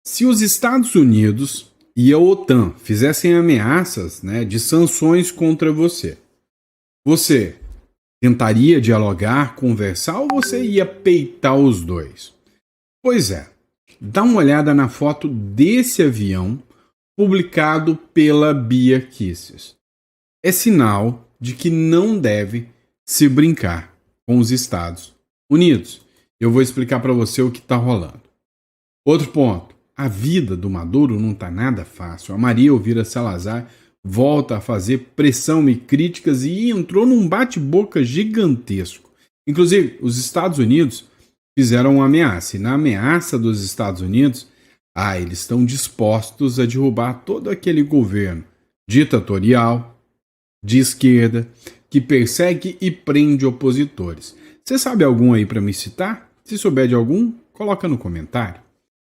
Se os Estados Unidos e a OTAN fizessem ameaças, né, de sanções contra você, você tentaria dialogar, conversar ou você ia peitar os dois? Pois é, dá uma olhada na foto desse avião publicado pela Bia Kicis. É sinal de que não deve se brincar com os Estados Unidos. Eu vou explicar para você o que está rolando. Outro ponto, a vida do Maduro não está nada fácil. A Maria Elvira Salazar volta a fazer pressão e críticas e entrou num bate-boca gigantesco. Inclusive, os Estados Unidos fizeram uma ameaça. E na ameaça dos Estados Unidos, eles estão dispostos a derrubar todo aquele governo ditatorial, de esquerda, que persegue e prende opositores. Você sabe algum aí para me citar? Se souber de algum, coloca no comentário.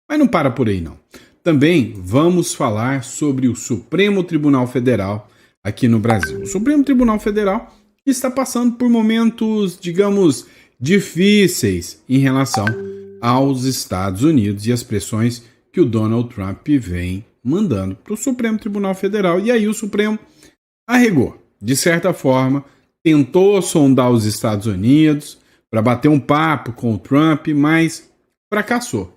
Mas não para por aí não. Também vamos falar sobre o Supremo Tribunal Federal aqui no Brasil. O Supremo Tribunal Federal está passando por momentos, digamos, difíceis em relação aos Estados Unidos e as pressões que o Donald Trump vem mandando para o Supremo Tribunal Federal. E aí o Supremo arregou. De certa forma, tentou sondar os Estados Unidos para bater um papo com o Trump, mas fracassou.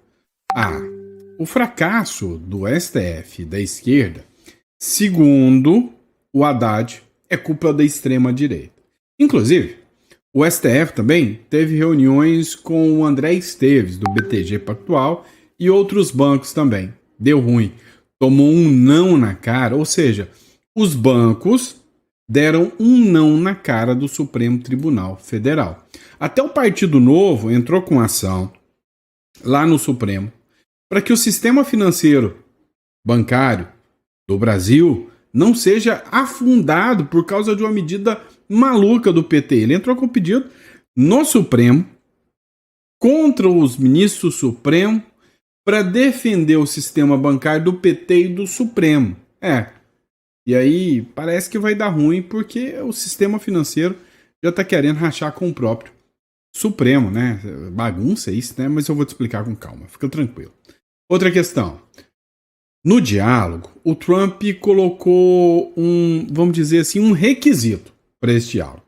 O fracasso do STF da esquerda, segundo o Haddad, é culpa da extrema-direita. Inclusive, o STF também teve reuniões com o André Esteves, do BTG Pactual, e outros bancos também. Deu ruim. Tomou um não na cara, ou seja, os bancos deram um não na cara do Supremo Tribunal Federal. Até o Partido Novo entrou com ação lá no Supremo para que o sistema financeiro bancário do Brasil não seja afundado por causa de uma medida maluca do PT. Ele entrou com pedido no Supremo contra os ministros do Supremo para defender o sistema bancário do PT e do Supremo. E aí parece que vai dar ruim porque o sistema financeiro já está querendo rachar com o próprio Supremo, né? Bagunça isso, né? Mas eu vou te explicar com calma, fica tranquilo. Outra questão. No diálogo, o Trump colocou vamos dizer assim, um requisito para esse diálogo.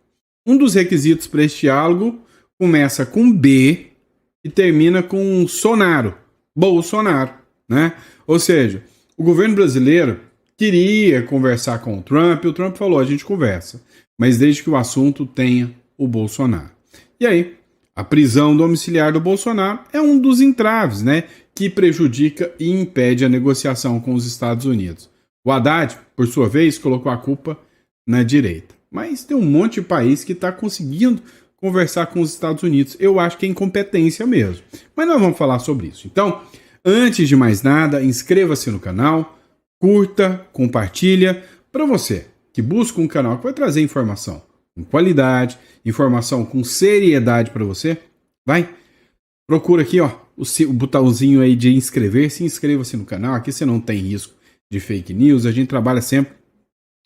Um dos requisitos para esse diálogo começa com B e termina com Sonaro, Bolsonaro, né? Ou seja, o governo brasileiro queria conversar com o Trump falou, a gente conversa, mas desde que o assunto tenha o Bolsonaro. E aí, a prisão domiciliar do Bolsonaro é um dos entraves, né, que prejudica e impede a negociação com os Estados Unidos. O Haddad, por sua vez, colocou a culpa na direita. Mas tem um monte de país que está conseguindo conversar com os Estados Unidos. Eu acho que é incompetência mesmo. Mas nós vamos falar sobre isso. Então, antes de mais nada, inscreva-se no canal, curta, compartilha, para você que busca um canal que vai trazer informação com qualidade, informação com seriedade para você, procura aqui, o botãozinho aí de inscrever-se, inscreva-se no canal, aqui você não tem risco de fake news, a gente trabalha sempre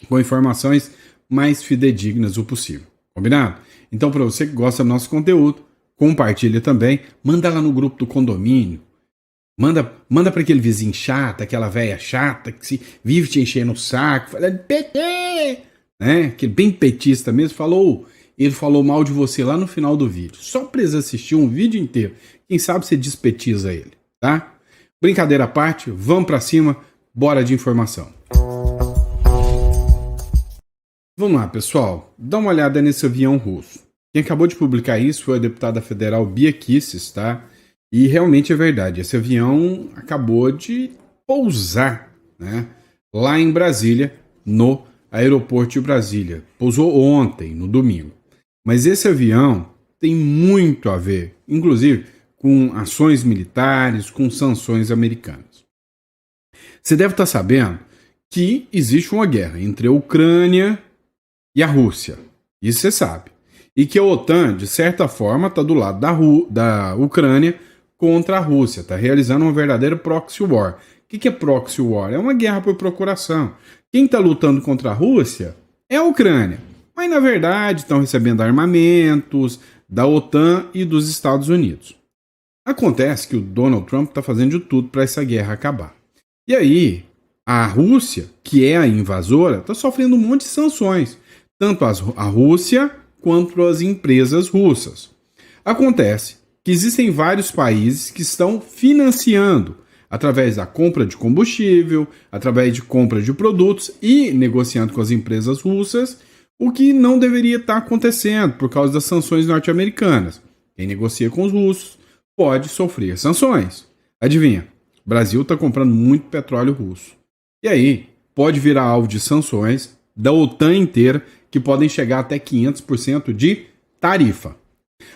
com informações mais fidedignas o possível, combinado? Então, para você que gosta do nosso conteúdo, compartilha também, manda lá no grupo do condomínio, manda para aquele vizinho chato, aquela velha chata que vive te enchendo o saco, falando PT, né? Aquele bem petista mesmo, ele falou mal de você lá no final do vídeo. Só precisa assistir um vídeo inteiro. Quem sabe você despetiza ele, tá? Brincadeira à parte, vamos para cima, bora de informação. Vamos lá, pessoal, dá uma olhada nesse avião russo. Quem acabou de publicar isso foi a deputada federal Bia Kicis, tá? E realmente é verdade, esse avião acabou de pousar, né, lá em Brasília, no aeroporto de Brasília. Pousou ontem, no domingo. Mas esse avião tem muito a ver, inclusive, com ações militares, com sanções americanas. Você deve estar sabendo que existe uma guerra entre a Ucrânia e a Rússia. Isso você sabe. E que a OTAN, de certa forma, está do lado da Ucrânia contra a Rússia, está realizando uma verdadeira proxy war. O que é proxy war? É uma guerra por procuração. Quem está lutando contra a Rússia é a Ucrânia. Mas, na verdade, estão recebendo armamentos da OTAN e dos Estados Unidos. Acontece que o Donald Trump está fazendo de tudo para essa guerra acabar. E aí, a Rússia, que é a invasora, está sofrendo um monte de sanções, tanto a Rússia quanto as empresas russas. Acontece que existem vários países que estão financiando, através da compra de combustível, através de compra de produtos e negociando com as empresas russas, o que não deveria estar acontecendo por causa das sanções norte-americanas. Quem negocia com os russos pode sofrer sanções. Adivinha? O Brasil está comprando muito petróleo russo. E aí, pode virar alvo de sanções da OTAN inteira, que podem chegar até 500% de tarifa.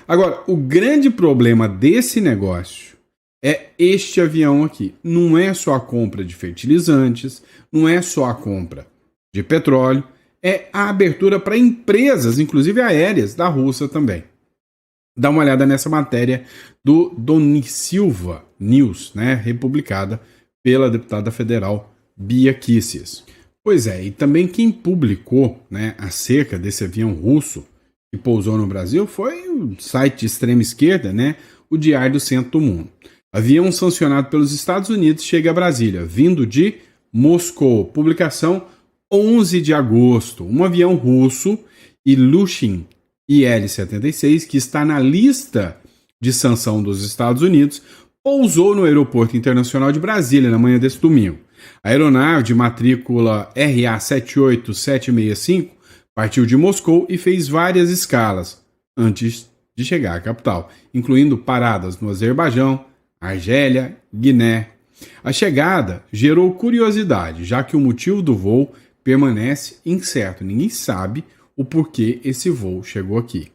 Agora, o grande problema desse negócio é este avião aqui. Não é só a compra de fertilizantes, não é só a compra de petróleo, é a abertura para empresas, inclusive aéreas, da Rússia também. Dá uma olhada nessa matéria do Doni Silva News, né, republicada pela deputada federal Bia Kicis. Pois é, e também quem publicou, né, acerca desse avião russo que pousou no Brasil foi o site de extrema esquerda, né, o Diário do Centro do Mundo. Avião sancionado pelos Estados Unidos chega a Brasília, vindo de Moscou. Publicação 11 de agosto. Um avião russo, Ilyushin IL-76, que está na lista de sanção dos Estados Unidos, pousou no Aeroporto Internacional de Brasília na manhã desse domingo. A aeronave de matrícula RA78765 partiu de Moscou e fez várias escalas antes de chegar à capital, incluindo paradas no Azerbaijão, Argélia, Guiné. A chegada gerou curiosidade, já que o motivo do voo permanece incerto. Ninguém sabe o porquê esse voo chegou aqui.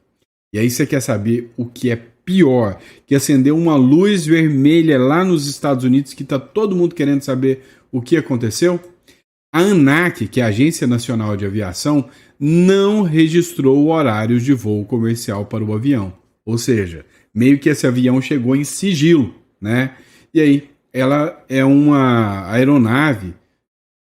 E aí você quer saber o que é pior, que acendeu uma luz vermelha lá nos Estados Unidos, que está todo mundo querendo saber o que aconteceu? A ANAC, que é a Agência Nacional de Aviação, não registrou horários de voo comercial para o avião. Ou seja, meio que esse avião chegou em sigilo, né? E aí, ela é uma aeronave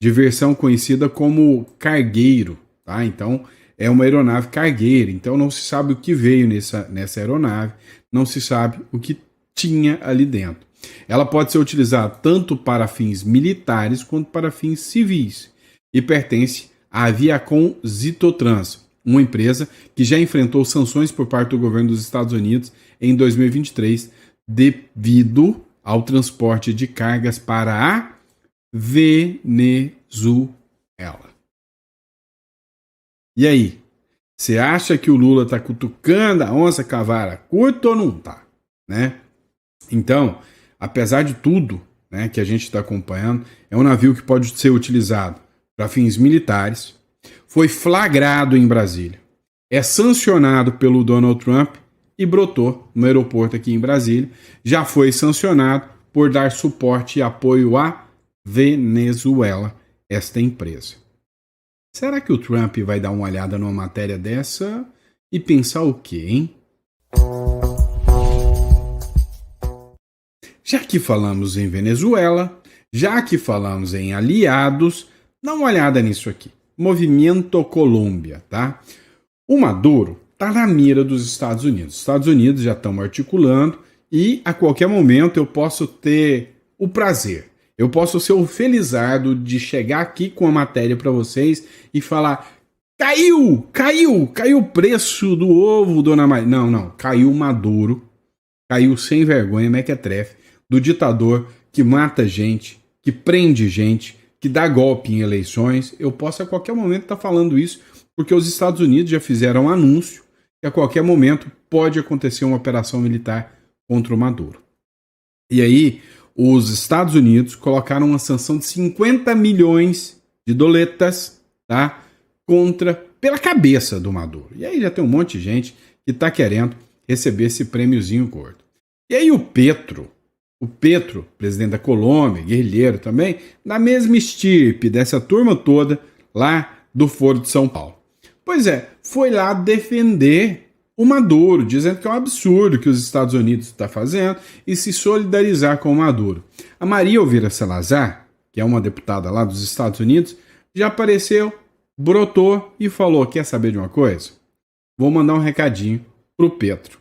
de versão conhecida como cargueiro, tá? Então, é uma aeronave cargueira, então não se sabe o que veio nessa aeronave, não se sabe o que tinha ali dentro. Ela pode ser utilizada tanto para fins militares quanto para fins civis e pertence à Aviacom Zitotrans, uma empresa que já enfrentou sanções por parte do governo dos Estados Unidos em 2023 devido ao transporte de cargas para a Venezuela. E aí, você acha que o Lula está cutucando a onça cavara curta ou não está? Né? Então, apesar de tudo, né, que a gente está acompanhando, é um navio que pode ser utilizado para fins militares, foi flagrado em Brasília, é sancionado pelo Donald Trump e brotou no aeroporto aqui em Brasília, já foi sancionado por dar suporte e apoio à Venezuela, esta empresa. Será que o Trump vai dar uma olhada numa matéria dessa e pensar o quê, hein? Já que falamos em Venezuela, já que falamos em aliados, dá uma olhada nisso aqui. Movimento Colômbia, tá? O Maduro está na mira dos Estados Unidos. Os Estados Unidos já estão articulando e a qualquer momento eu posso ter o prazer, eu posso ser o felizardo de chegar aqui com a matéria para vocês e falar: caiu o preço do ovo, dona Maria. Não, caiu o Maduro, caiu sem vergonha, mequetrefe, do ditador que mata gente, que prende gente, que dá golpe em eleições. Eu posso a qualquer momento estar falando isso, porque os Estados Unidos já fizeram um anúncio que a qualquer momento pode acontecer uma operação militar contra o Maduro. E aí, os Estados Unidos colocaram uma sanção de 50 milhões de doletas, tá, pela cabeça do Maduro. E aí já tem um monte de gente que está querendo receber esse prêmiozinho gordo. E aí o Petro, presidente da Colômbia, guerrilheiro também, da mesma estirpe dessa turma toda lá do Foro de São Paulo. Pois é, foi lá defender o Maduro, dizendo que é um absurdo que os Estados Unidos estão fazendo e se solidarizar com o Maduro. A Maria Elvira Salazar, que é uma deputada lá dos Estados Unidos, já apareceu, brotou e falou: quer saber de uma coisa? Vou mandar um recadinho pro Petro.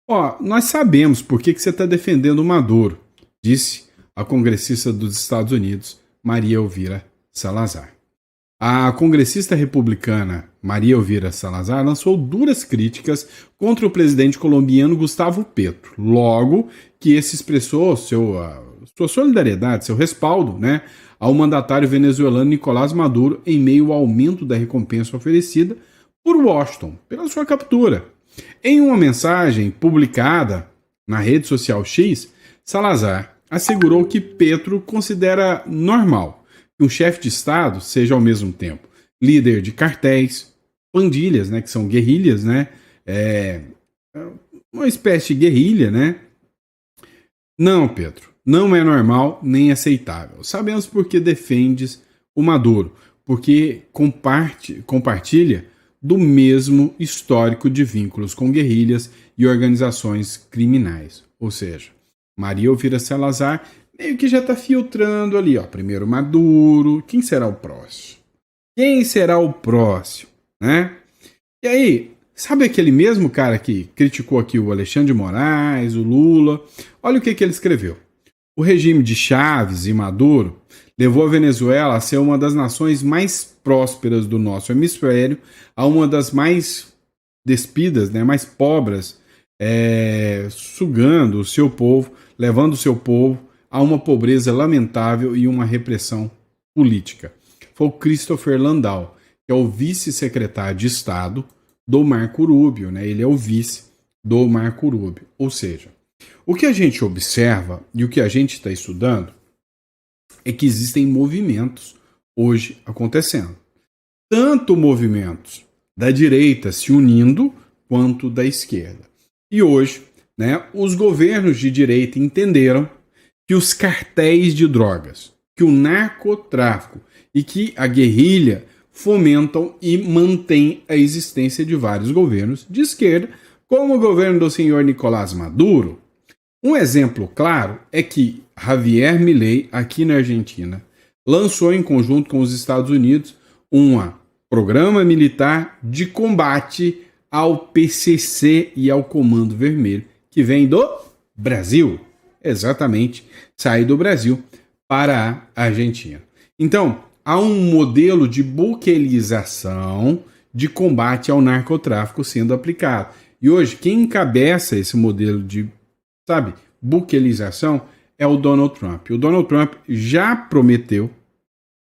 Ó, nós sabemos por que você está defendendo o Maduro, disse a congressista dos Estados Unidos, Maria Elvira Salazar. A congressista republicana Maria Elvira Salazar lançou duras críticas contra o presidente colombiano Gustavo Petro, logo que esse expressou sua solidariedade, seu respaldo, né, ao mandatário venezuelano Nicolás Maduro em meio ao aumento da recompensa oferecida por Washington pela sua captura. Em uma mensagem publicada na rede social X, Salazar assegurou que Petro considera normal que um chefe de Estado seja ao mesmo tempo líder de cartéis, pandilhas, né, que são guerrilhas, né, uma espécie de guerrilha, né. Não, Petro, não é normal nem aceitável. Sabemos porque defendes o Maduro, porque compartilha do mesmo histórico de vínculos com guerrilhas e organizações criminais. Ou seja, Maria Elvira Salazar meio que já está filtrando ali, ó. Primeiro Maduro, quem será o próximo? Quem será o próximo, né? E aí, sabe aquele mesmo cara que criticou aqui o Alexandre de Moraes, o Lula? Olha o que ele escreveu. O regime de Chávez e Maduro levou a Venezuela a ser uma das nações mais prósperas do nosso hemisfério, a uma das mais despidas, né, mais pobres, sugando o seu povo, levando o seu povo a uma pobreza lamentável e uma repressão política. Foi o Christopher Landau, que é o vice-secretário de Estado do Marco Rubio, né? Ele é o vice do Marco Rubio. Ou seja, o que a gente observa e o que a gente está estudando é que existem movimentos hoje acontecendo. Tanto movimentos da direita se unindo, quanto da esquerda. E hoje, né, os governos de direita entenderam que os cartéis de drogas, que o narcotráfico e que a guerrilha fomentam e mantêm a existência de vários governos de esquerda, como o governo do senhor Nicolás Maduro. Um exemplo claro é que Javier Milei, aqui na Argentina, lançou em conjunto com os Estados Unidos um programa militar de combate ao PCC e ao Comando Vermelho, que vem do Brasil. Exatamente, sair do Brasil para a Argentina. Então, há um modelo de buquelização de combate ao narcotráfico sendo aplicado. E hoje, quem encabeça esse modelo de, buquelização é o Donald Trump. O Donald Trump já prometeu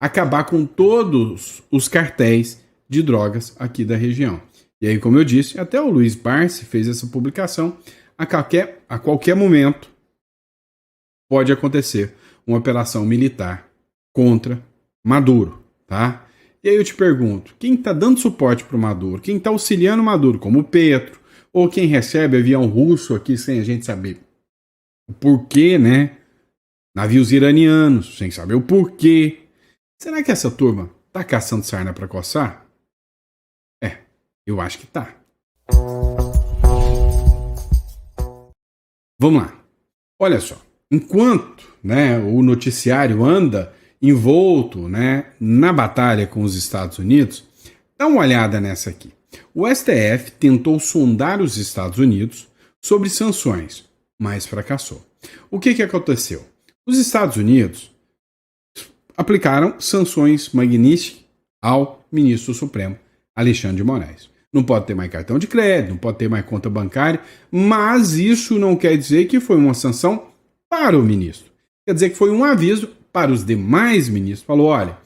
acabar com todos os cartéis de drogas aqui da região. E aí, como eu disse, até o Luiz Barsi fez essa publicação. A qualquer momento pode acontecer uma operação militar contra Maduro, tá? E aí eu te pergunto, quem está dando suporte para o Maduro? Quem está auxiliando o Maduro, como o Petro? Ou quem recebe avião russo aqui sem a gente saber o porquê, né? Navios iranianos, sem saber o porquê. Será que essa turma tá caçando sarna para coçar? Eu acho que tá. Vamos lá. Olha só. Enquanto, né, o noticiário anda envolto, né, na batalha com os Estados Unidos, dá uma olhada nessa aqui. O STF tentou sondar os Estados Unidos sobre sanções, mas fracassou. O que aconteceu? Os Estados Unidos aplicaram sanções magníficas ao ministro Supremo, Alexandre de Moraes. Não pode ter mais cartão de crédito, não pode ter mais conta bancária, mas isso não quer dizer que foi uma sanção para o ministro. Quer dizer que foi um aviso para os demais ministros. Falou, olha,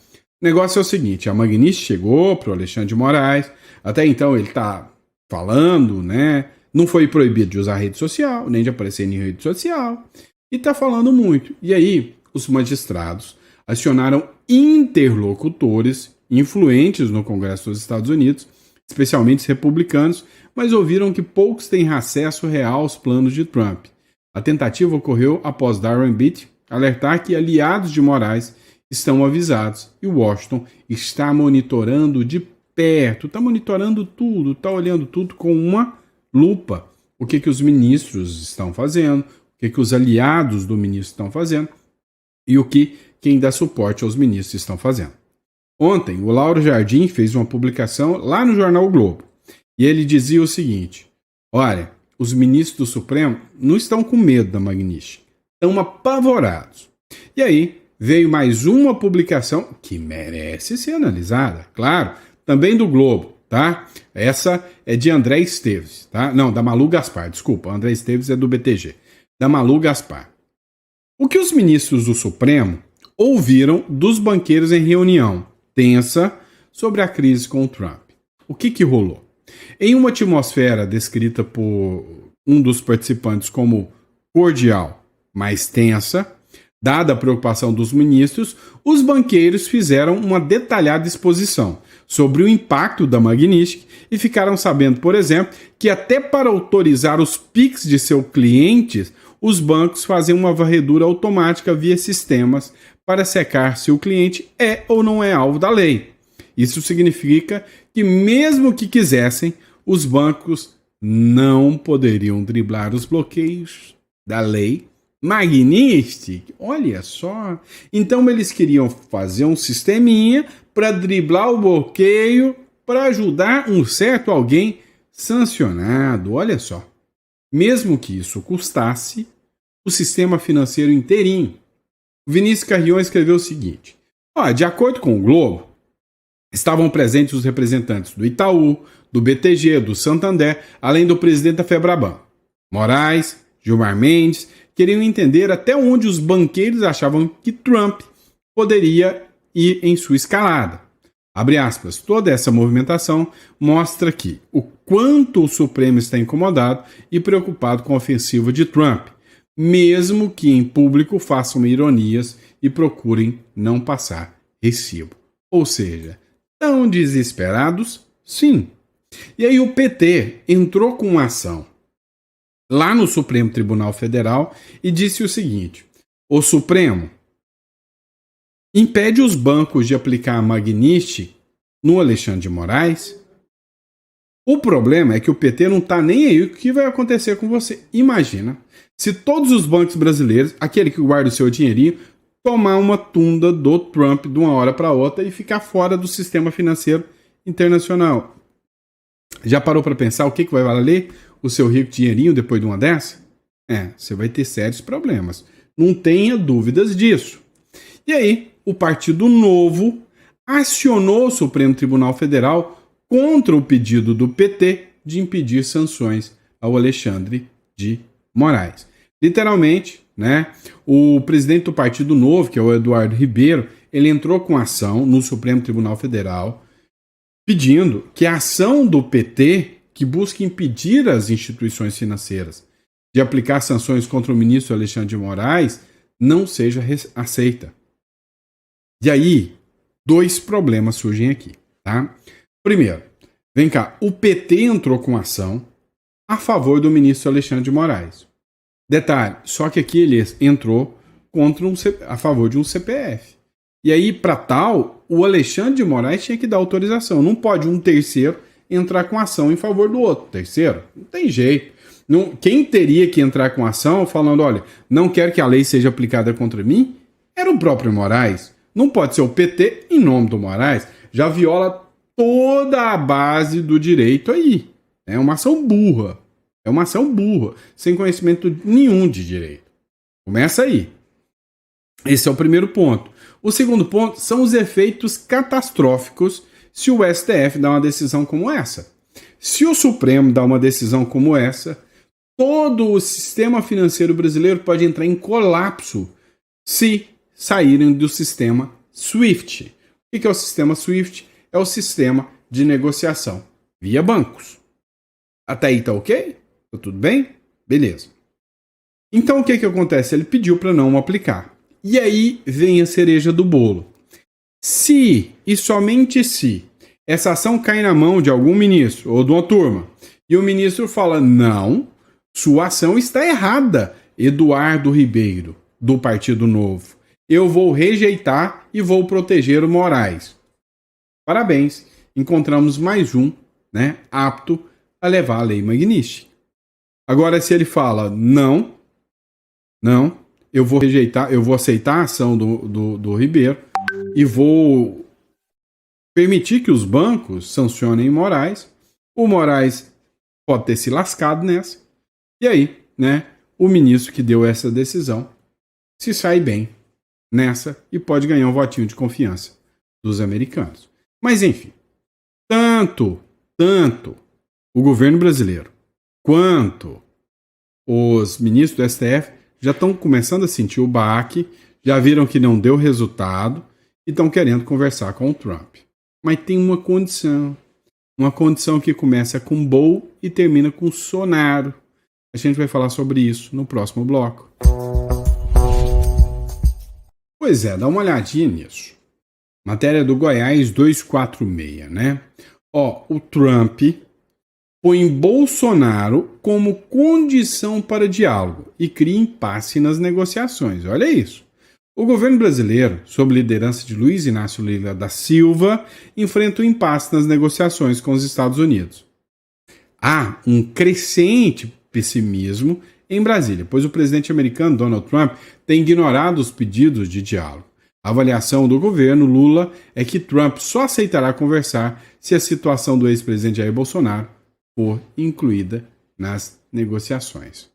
o negócio é o seguinte, a Magnífica chegou para o Alexandre de Moraes, até então ele está falando, né? Não foi proibido de usar rede social, nem de aparecer em rede social, e está falando muito. E aí, os magistrados acionaram interlocutores influentes no Congresso dos Estados Unidos, especialmente os republicanos, mas ouviram que poucos têm acesso real aos planos de Trump. A tentativa ocorreu após Darren Beattie alertar que aliados de Moraes estão avisados e Washington está monitorando de perto, está monitorando tudo, está olhando tudo com uma lupa. O que os ministros estão fazendo, o que os aliados do ministro estão fazendo e o que quem dá suporte aos ministros estão fazendo. Ontem, o Lauro Jardim fez uma publicação lá no jornal o Globo e ele dizia o seguinte, olha, os ministros do Supremo não estão com medo da Magnitsky, estão apavorados. E aí veio mais uma publicação que merece ser analisada, claro, também do Globo, tá? Essa é de André Esteves, tá? Não, da Malu Gaspar, desculpa, André Esteves é do BTG, da Malu Gaspar. O que os ministros do Supremo ouviram dos banqueiros em reunião tensa sobre a crise com o Trump? O que rolou? Em uma atmosfera descrita por um dos participantes como cordial, mas tensa, dada a preocupação dos ministros, os banqueiros fizeram uma detalhada exposição sobre o impacto da Magnitsky e ficaram sabendo, por exemplo, que até para autorizar os PIX de seus clientes, os bancos fazem uma varredura automática via sistemas para secar se o cliente é ou não é alvo da lei. Isso significa que, mesmo que quisessem, os bancos não poderiam driblar os bloqueios da lei Magnitsky. Olha só. Então eles queriam fazer um sisteminha para driblar o bloqueio, para ajudar um certo alguém sancionado. Olha só. Mesmo que isso custasse o sistema financeiro inteirinho. Vinícius Carrion escreveu o seguinte: de acordo com o Globo, estavam presentes os representantes do Itaú, do BTG, do Santander, além do presidente da Febraban. Moraes, Gilmar Mendes, queriam entender até onde os banqueiros achavam que Trump poderia ir em sua escalada. Abre aspas, toda essa movimentação mostra que o quanto o Supremo está incomodado e preocupado com a ofensiva de Trump, mesmo que em público façam ironias e procurem não passar recibo. Ou seja, tão desesperados? Sim. E aí o PT entrou com uma ação lá no Supremo Tribunal Federal e disse o seguinte: o Supremo impede os bancos de aplicar a Magnitsky no Alexandre de Moraes. O problema é que o PT não está nem aí o que vai acontecer com você. Imagina se todos os bancos brasileiros, aquele que guarda o seu dinheirinho, tomar uma tunda do Trump de uma hora para outra e ficar fora do sistema financeiro internacional. Já parou para pensar o que vai valer o seu rico dinheirinho depois de uma dessa? Você vai ter sérios problemas. Não tenha dúvidas disso. E aí, o Partido Novo acionou o Supremo Tribunal Federal contra o pedido do PT de impedir sanções ao Alexandre de Moraes. Literalmente, né, o presidente do Partido Novo, que é o Eduardo Ribeiro, ele entrou com ação no Supremo Tribunal Federal pedindo que a ação do PT, que busca impedir as instituições financeiras de aplicar sanções contra o ministro Alexandre de Moraes, não seja aceita. E aí, dois problemas surgem aqui, tá? Primeiro, vem cá, o PT entrou com ação a favor do ministro Alexandre de Moraes. Detalhe, só que aqui ele entrou a favor de um CPF. E aí, para tal, o Alexandre de Moraes tinha que dar autorização. Não pode um terceiro entrar com ação em favor do outro. Terceiro? Não tem jeito. Não, quem teria que entrar com ação falando, olha, não quero que a lei seja aplicada contra mim, era o próprio Moraes. Não pode ser o PT em nome do Moraes. Já viola toda a base do direito aí. É uma ação burra. É uma ação burra, sem conhecimento nenhum de direito. Começa aí. Esse é o primeiro ponto. O segundo ponto são os efeitos catastróficos se o STF dá uma decisão como essa. Se o Supremo dá uma decisão como essa, todo o sistema financeiro brasileiro pode entrar em colapso se saírem do sistema SWIFT. O que é o sistema SWIFT? É o sistema de negociação via bancos. Até aí tá ok? Tá tudo bem? Beleza. Então o que acontece? Ele pediu para não aplicar. E aí vem a cereja do bolo. Se, e somente se, essa ação cai na mão de algum ministro ou de uma turma, e o ministro fala, não, sua ação está errada, Eduardo Ribeiro, do Partido Novo. Eu vou rejeitar e vou proteger o Moraes. Parabéns, encontramos mais um, né, apto a levar a lei Magnitsky. Agora, se ele fala, não, eu vou rejeitar, eu vou aceitar a ação do Ribeiro e vou permitir que os bancos sancionem Moraes. O Moraes pode ter se lascado nessa, E aí, né, o ministro que deu essa decisão se sai bem nessa e pode ganhar um votinho de confiança dos americanos. Mas enfim, tanto o governo brasileiro quanto os ministros do STF já estão começando a sentir o baque, já viram que não deu resultado e estão querendo conversar com o Trump. Mas tem uma condição que começa com Bo e termina com Sonaro. A gente vai falar sobre isso no próximo bloco. Pois é, dá uma olhadinha nisso. Matéria do Goiás 246, né? O Trump põe Bolsonaro como condição para diálogo e cria impasse nas negociações. Olha isso. O governo brasileiro, sob liderança de Luiz Inácio Lula da Silva, enfrenta um impasse nas negociações com os Estados Unidos. Há um crescente pessimismo em Brasília, pois o presidente americano Donald Trump tem ignorado os pedidos de diálogo. A avaliação do governo Lula é que Trump só aceitará conversar se a situação do ex-presidente Jair Bolsonaro for incluída nas negociações.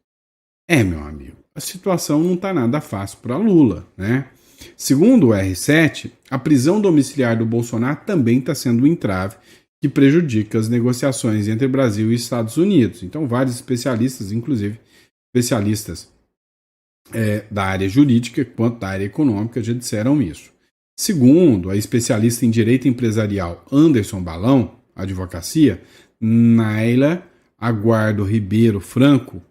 Meu amigo, a situação não está nada fácil para Lula, né? Segundo o R7, a prisão domiciliar do Bolsonaro também está sendo um entrave que prejudica as negociações entre Brasil e Estados Unidos. Então, vários especialistas, inclusive especialistas da área jurídica quanto da área econômica, já disseram isso. Segundo a especialista em direito empresarial Anderson Balão, advocacia, Naila Aguardo Ribeiro Franco,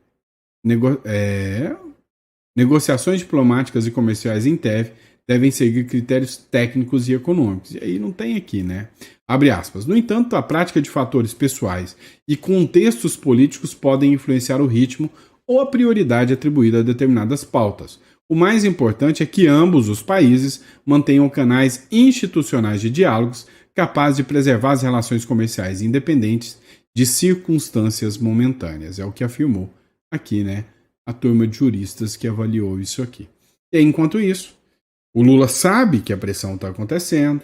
negociações diplomáticas e comerciais em TEV devem seguir critérios técnicos e econômicos. E aí não tem aqui, né? Abre aspas. No entanto, a prática de fatores pessoais e contextos políticos podem influenciar o ritmo ou a prioridade atribuída a determinadas pautas. O mais importante é que ambos os países mantenham canais institucionais de diálogos capazes de preservar as relações comerciais independentes de circunstâncias momentâneas. É o que afirmou aqui, né, a turma de juristas que avaliou isso aqui. E enquanto isso, o Lula sabe que a pressão está acontecendo,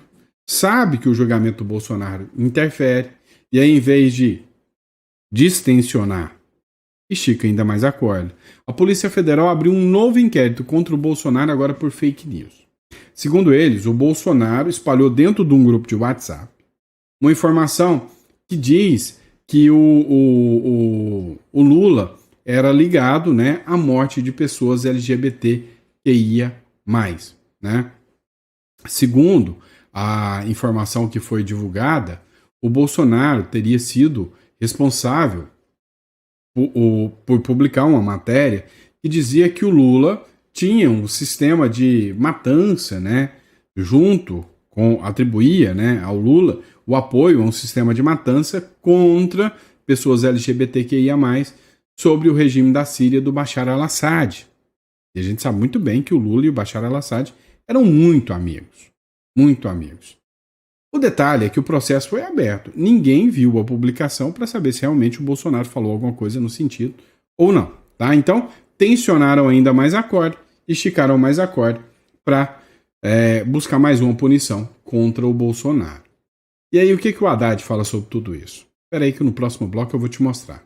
sabe que o julgamento do Bolsonaro interfere, e aí, em vez de distensionar, estica ainda mais a corda. A Polícia Federal abriu um novo inquérito contra o Bolsonaro agora por fake news. Segundo eles, o Bolsonaro espalhou dentro de um grupo de WhatsApp uma informação que diz que o Lula era ligado, né, à morte de pessoas LGBTQIA+, né? Segundo a informação que foi divulgada, o Bolsonaro teria sido responsável por publicar uma matéria que dizia que o Lula tinha um sistema de matança, né, atribuía, né, ao Lula o apoio a um sistema de matança contra pessoas LGBTQIA+, sobre o regime da Síria do Bashar al-Assad. E a gente sabe muito bem que o Lula e o Bashar al-Assad eram muito amigos. Muito amigos. O detalhe é que o processo foi aberto. Ninguém viu a publicação para saber se realmente o Bolsonaro falou alguma coisa no sentido ou não. Tá? Então, tensionaram ainda mais a corda, esticaram mais a corda para buscar mais uma punição contra o Bolsonaro. E aí, o que o Haddad fala sobre tudo isso? Espera aí que no próximo bloco eu vou te mostrar.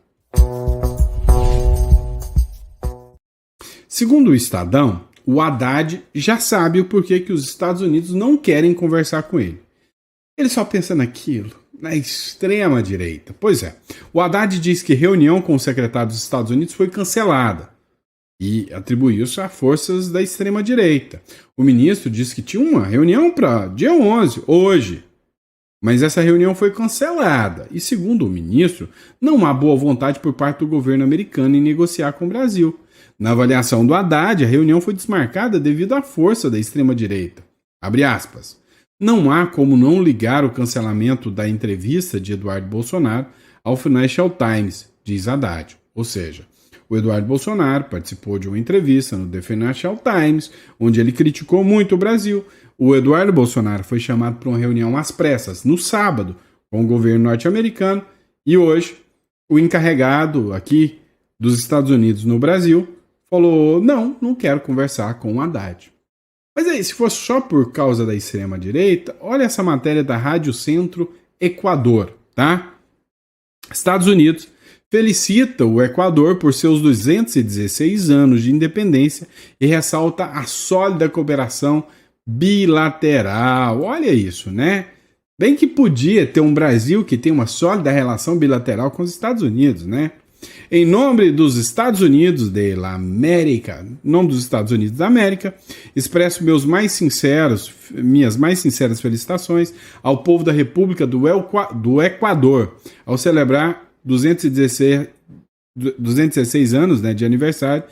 Segundo o Estadão, o Haddad já sabe o porquê que os Estados Unidos não querem conversar com ele. Ele só pensa naquilo, na extrema direita. Pois é, o Haddad diz que reunião com o secretário dos Estados Unidos foi cancelada e atribuiu isso a forças da extrema direita. O ministro disse que tinha uma reunião para dia 11, hoje, mas essa reunião foi cancelada. E segundo o ministro, não há boa vontade por parte do governo americano em negociar com o Brasil. Na avaliação do Haddad, a reunião foi desmarcada devido à força da extrema-direita. Abre aspas. Não há como não ligar o cancelamento da entrevista de Eduardo Bolsonaro ao Financial Times, diz Haddad. Ou seja, o Eduardo Bolsonaro participou de uma entrevista no The Financial Times, onde ele criticou muito o Brasil. O Eduardo Bolsonaro foi chamado para uma reunião às pressas, no sábado, com o governo norte-americano, e hoje o encarregado aqui dos Estados Unidos no Brasil falou, não quero conversar com o Haddad. Mas aí, se fosse só por causa da extrema-direita, olha essa matéria da Rádio Centro Equador, tá? Estados Unidos felicita o Equador por seus 216 anos de independência e ressalta a sólida cooperação bilateral. Olha isso, né? Bem que podia ter um Brasil que tem uma sólida relação bilateral com os Estados Unidos, né? Em nome dos Estados Unidos da América, em nome dos Estados Unidos da América, expresso minhas mais sinceras felicitações ao povo da República do Equador, ao celebrar 216 anos, né, de aniversário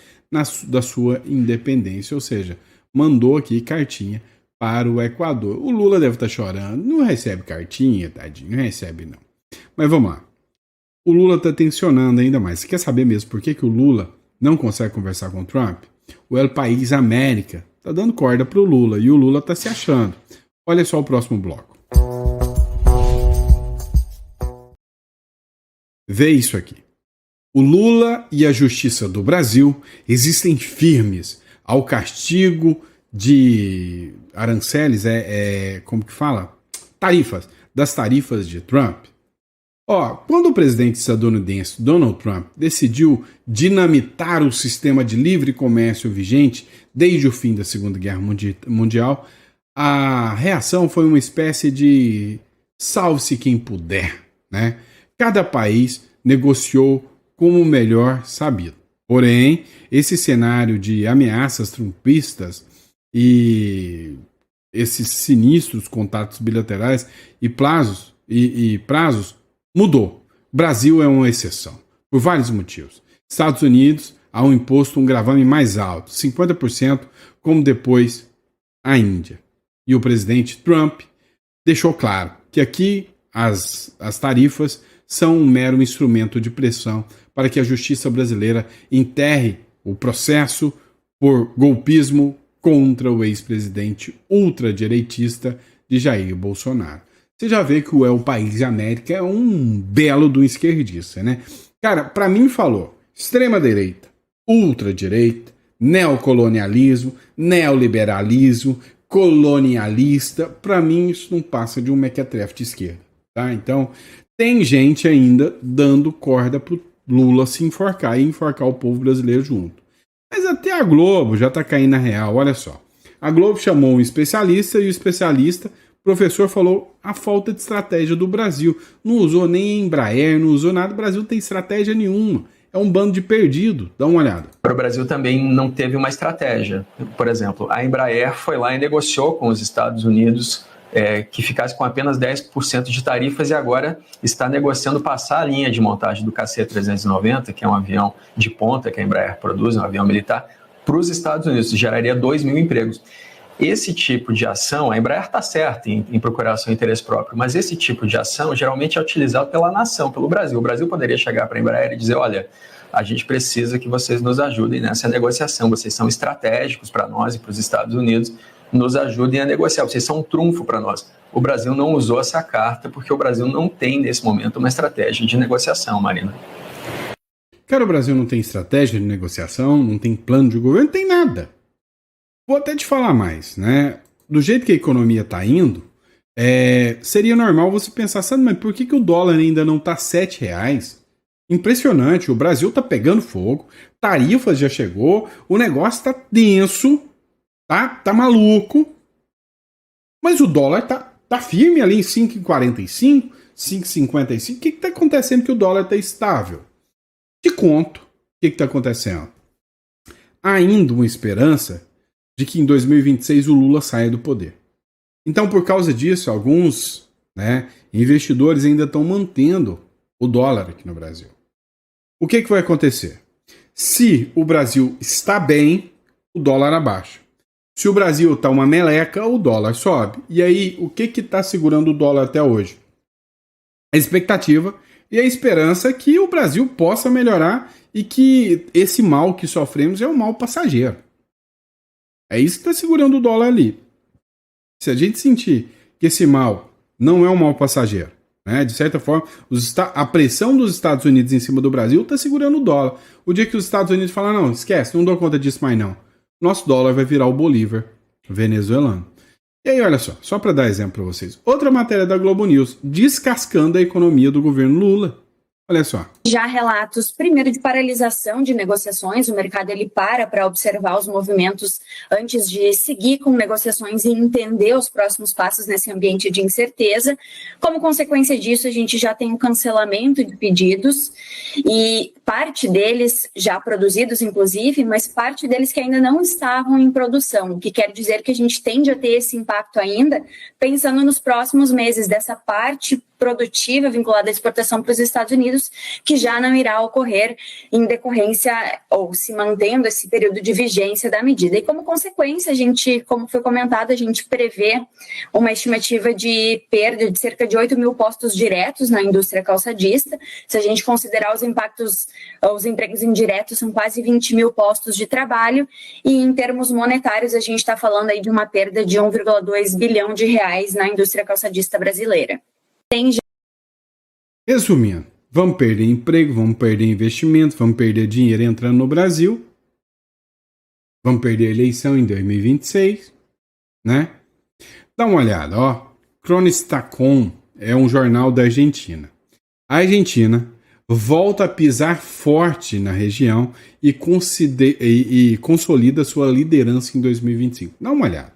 da sua independência, ou seja, mandou aqui cartinha para o Equador. O Lula deve estar chorando, não recebe cartinha, tadinho, não recebe não. Mas vamos lá. O Lula está tensionando ainda mais. Você quer saber mesmo por que o Lula não consegue conversar com o Trump? O El País América está dando corda para o Lula e o Lula está se achando. Olha só o próximo bloco. Vê isso aqui. O Lula e a Justiça do Brasil existem firmes ao castigo de aranceles, como que fala? Tarifas, das tarifas de Trump. Quando o presidente estadunidense Donald Trump decidiu dinamitar o sistema de livre comércio vigente desde o fim da Segunda Guerra Mundial, a reação foi uma espécie de salve-se quem puder, né? Cada país negociou como melhor sabido. Porém, esse cenário de ameaças trumpistas e esses sinistros contatos bilaterais e prazos mudou. Brasil é uma exceção, por vários motivos. Estados Unidos há imposto um gravame mais alto, 50%, como depois a Índia. E o presidente Trump deixou claro que aqui as tarifas são um mero instrumento de pressão para que a justiça brasileira enterre o processo por golpismo contra o ex-presidente ultradireitista de Jair Bolsonaro. Você já vê que o País América é um belo do esquerdista, né? Cara, pra mim falou extrema-direita, ultradireita, neocolonialismo, neoliberalismo, colonialista. Pra mim isso não passa de um mequetrefe de esquerda, tá? Então, tem gente ainda dando corda pro Lula se enforcar e enforcar o povo brasileiro junto. Mas até a Globo já tá caindo na real, olha só. A Globo chamou um especialista e o especialista... O professor falou a falta de estratégia do Brasil. Não usou nem Embraer, não usou nada. O Brasil não tem estratégia nenhuma. É um bando de perdido. Dá uma olhada. O Brasil também não teve uma estratégia. Por exemplo, a Embraer foi lá e negociou com os Estados Unidos que ficasse com apenas 10% de tarifas e agora está negociando passar a linha de montagem do KC-390, que é um avião de ponta que a Embraer produz, um avião militar, para os Estados Unidos. Isso geraria 2 mil empregos. Esse tipo de ação, a Embraer está certa em procurar seu interesse próprio, mas esse tipo de ação geralmente é utilizado pela nação, pelo Brasil. O Brasil poderia chegar para a Embraer e dizer, olha, a gente precisa que vocês nos ajudem nessa negociação, vocês são estratégicos para nós e para os Estados Unidos, nos ajudem a negociar, vocês são um trunfo para nós. O Brasil não usou essa carta porque o Brasil não tem, nesse momento, uma estratégia de negociação, Marina. Cara, o Brasil não tem estratégia de negociação, não tem plano de governo, não tem nada. Vou até te falar mais, né? Do jeito que a economia está indo, seria normal você pensar, sabe, mas por que o dólar ainda não está R$7? Impressionante, o Brasil está pegando fogo, tarifas já chegou, o negócio está denso, tá maluco, mas o dólar tá firme ali em 5,45, 5,55. O que está acontecendo que o dólar está estável? Te conto o que está acontecendo. Há ainda uma esperança de que em 2026 o Lula saia do poder. Então, por causa disso, alguns investidores ainda estão mantendo o dólar aqui no Brasil. O que vai acontecer? Se o Brasil está bem, o dólar abaixa. Se o Brasil está uma meleca, o dólar sobe. E aí, o que está segurando o dólar até hoje? A expectativa e a esperança que o Brasil possa melhorar e que esse mal que sofremos é um mal passageiro. É isso que está segurando o dólar ali. Se a gente sentir que esse mal não é um mal passageiro, né, de certa forma, a pressão dos Estados Unidos em cima do Brasil está segurando o dólar. O dia que os Estados Unidos falam, não, esquece, não dou conta disso mais não. Nosso dólar vai virar o Bolívar venezuelano. E aí, olha só para dar exemplo para vocês. Outra matéria da Globo News, descascando a economia do governo Lula. Olha só. Já relatos, primeiro, de paralisação de negociações, o mercado ele para observar os movimentos antes de seguir com negociações e entender os próximos passos nesse ambiente de incerteza. Como consequência disso, a gente já tem um cancelamento de pedidos e parte deles já produzidos, inclusive, mas parte deles que ainda não estavam em produção, o que quer dizer que a gente tende a ter esse impacto ainda, pensando nos próximos meses dessa parte produtiva vinculada à exportação para os Estados Unidos, que já não irá ocorrer em decorrência ou se mantendo esse período de vigência da medida. E como consequência, a gente, como foi comentado, a gente prevê uma estimativa de perda de cerca de 8 mil postos diretos na indústria calçadista. Se a gente considerar os impactos, os empregos indiretos são quase 20 mil postos de trabalho e em termos monetários a gente está falando aí de uma perda de 1,2 bilhão de reais na indústria calçadista brasileira. Resumindo, vamos perder emprego, vamos perder investimento, vamos perder dinheiro entrando no Brasil, vamos perder a eleição em 2026, né? Dá uma olhada, ó. Cronistacom é um jornal da Argentina. A Argentina volta a pisar forte na região e consolida sua liderança em 2025. Dá uma olhada.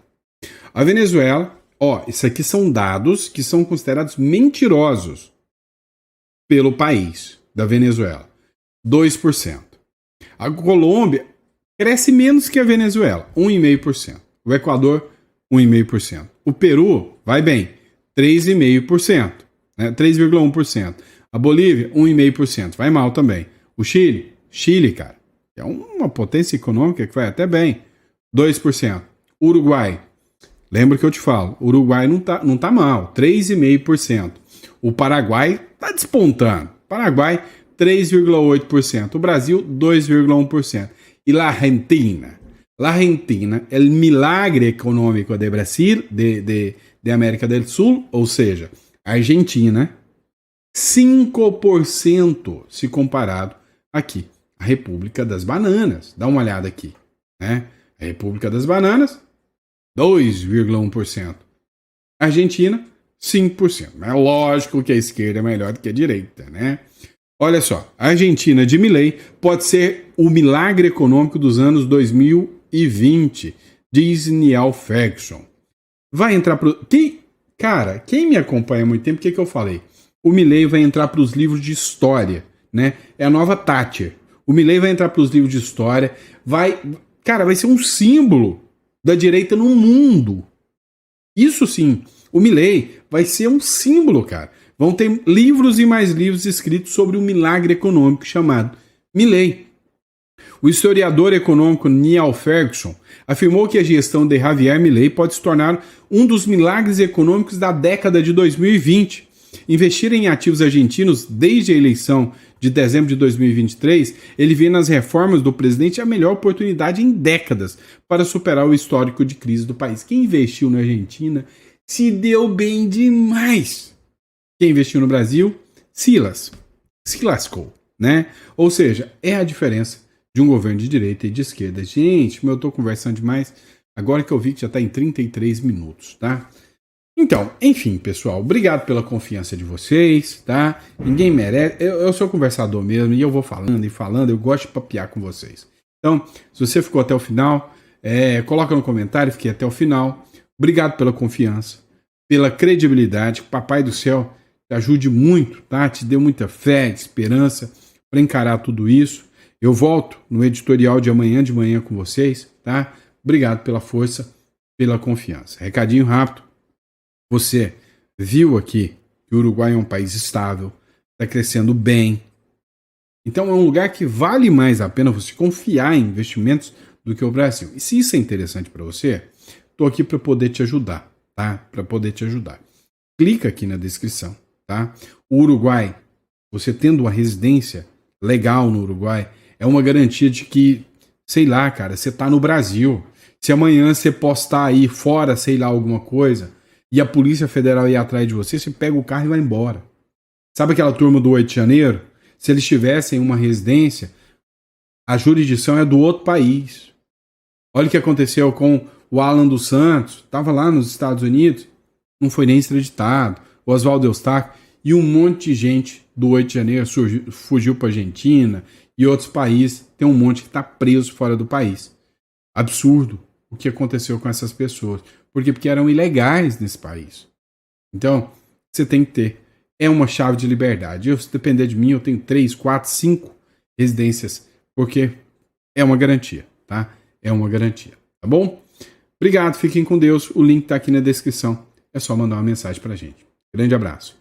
A Venezuela, ó, isso aqui são dados que são considerados mentirosos pelo país da Venezuela. 2%. A Colômbia cresce menos que a Venezuela, 1,5%. O Equador, 1,5%. O Peru vai bem, 3,5%, né? 3,1%. A Bolívia, 1,5%. Vai mal também. O Chile, cara, é uma potência econômica que vai até bem, 2%. Uruguai, lembra que eu te falo, o Uruguai não tá mal, 3,5%. O Paraguai está despontando. Paraguai, 3,8%. O Brasil, 2,1%. E a Argentina? A Argentina é o milagre econômico de Brasil, de América do Sul, ou seja, a Argentina, 5% se comparado aqui. A República das Bananas. Dá uma olhada aqui, né? A República das Bananas, 2,1%. Argentina, 5%. É lógico que a esquerda é melhor do que a direita, né? Olha só, a Argentina de Milei pode ser o milagre econômico dos anos 2020, diz Niall Ferguson. Vai entrar pro... Quem me acompanha há muito tempo, o que eu falei? O Milei vai entrar para os livros de história, né? É a nova Thatcher. O Milei vai entrar para os livros de história, vai ser um símbolo da direita no mundo. Isso sim, o Milei vai ser um símbolo, cara. Vão ter livros e mais livros escritos sobre o milagre econômico chamado Milei. O historiador econômico Niall Ferguson afirmou que a gestão de Javier Milei pode se tornar um dos milagres econômicos da década de 2020. Investir em ativos argentinos desde a eleição de dezembro de 2023, ele vê nas reformas do presidente a melhor oportunidade em décadas para superar o histórico de crise do país. Quem investiu na Argentina se deu bem demais. Quem investiu no Brasil se lascou, né? Ou seja, é a diferença de um governo de direita e de esquerda. Gente, eu tô conversando demais. Agora que eu vi que já tá em 33 minutos, tá? Então, enfim, pessoal, obrigado pela confiança de vocês, tá? Ninguém merece. Eu sou conversador mesmo e eu vou falando e falando. Eu gosto de papear com vocês. Então, se você ficou até o final, coloca no comentário, fiquei até o final. Obrigado pela confiança, pela credibilidade. Papai do céu te ajude muito, tá? Te dê muita fé, esperança para encarar tudo isso. Eu volto no editorial de amanhã de manhã com vocês, tá? Obrigado pela força, pela confiança. Recadinho rápido. Você viu aqui que o Uruguai é um país estável, está crescendo bem. Então é um lugar que vale mais a pena você confiar em investimentos do que o Brasil. E se isso é interessante para você, estou aqui para poder te ajudar, tá? Para poder te ajudar. Clica aqui na descrição, tá? O Uruguai, você tendo uma residência legal no Uruguai, é uma garantia de que, sei lá, cara, você tá no Brasil. Se amanhã você postar aí fora, sei lá, alguma coisa, e a Polícia Federal ir atrás de você, você pega o carro e vai embora. Sabe aquela turma do 8 de janeiro? Se eles tivessem uma residência, a jurisdição é do outro país. Olha o que aconteceu com o Alan dos Santos, estava lá nos Estados Unidos, não foi nem extraditado. O Oswaldo Eustáquio e um monte de gente do 8 de janeiro fugiu para a Argentina e outros países, tem um monte que está preso fora do país. Absurdo o que aconteceu com essas pessoas. Por quê? Porque eram ilegais nesse país. Então, você tem que ter. É uma chave de liberdade. Se depender de mim, eu tenho 3, 4, 5 residências, porque é uma garantia, tá? É uma garantia, tá bom? Obrigado, fiquem com Deus. O link está aqui na descrição. É só mandar uma mensagem pra gente. Grande abraço.